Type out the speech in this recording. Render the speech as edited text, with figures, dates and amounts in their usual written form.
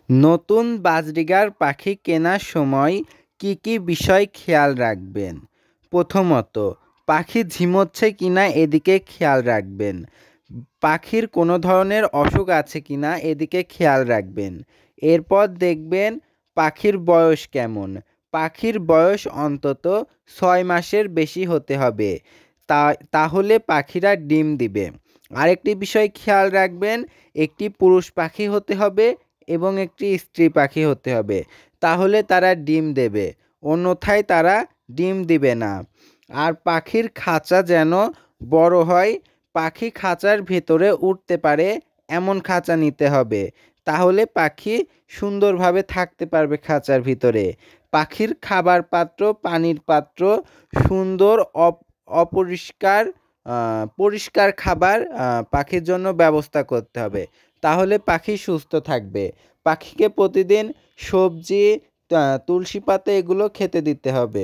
নতুন বাজরিগার পাখি কেনার সময় কি কি বিষয় খেয়াল রাখবেন? প্রথমত, পাখি ঝিমোচ্ছে কিনা এদিকে খেয়াল রাখবেন। পাখির কোনো ধরনের অসুখ আছে কিনা এদিকে খেয়াল রাখবেন। এরপর দেখবেন পাখির বয়স কেমন। পাখির বয়স অন্তত 6 মাসের বেশি হতে হবে, তাহলে পাখিরা ডিম দিবে। আরেকটি বিষয় খেয়াল রাখবেন, একটি পুরুষ পাখি হতে হবে এবং একটি স্ত্রী পাখি হতে হবে, তাহলে তারা ডিম দেবে, অন্যথায় তারা ডিম দিবে না। আর পাখির খাঁচা যেন বড় হয়, পাখি খাঁচার ভেতরে উঠতে পারে এমন খাঁচা নিতে হবে, তাহলে পাখি সুন্দরভাবে থাকতে পারবে খাঁচার ভিতরে। পাখির খাবার পাত্র, পানির পাত্র সুন্দর অপরিষ্কার পরিষ্কার খাবার পাখির জন্য ব্যবস্থা করতে হবে, তাহলে পাখি সুস্থ থাকবে। পাখিকে প্রতিদিন সবজি, তুলসী পাতা এগুলো খেতে দিতে হবে।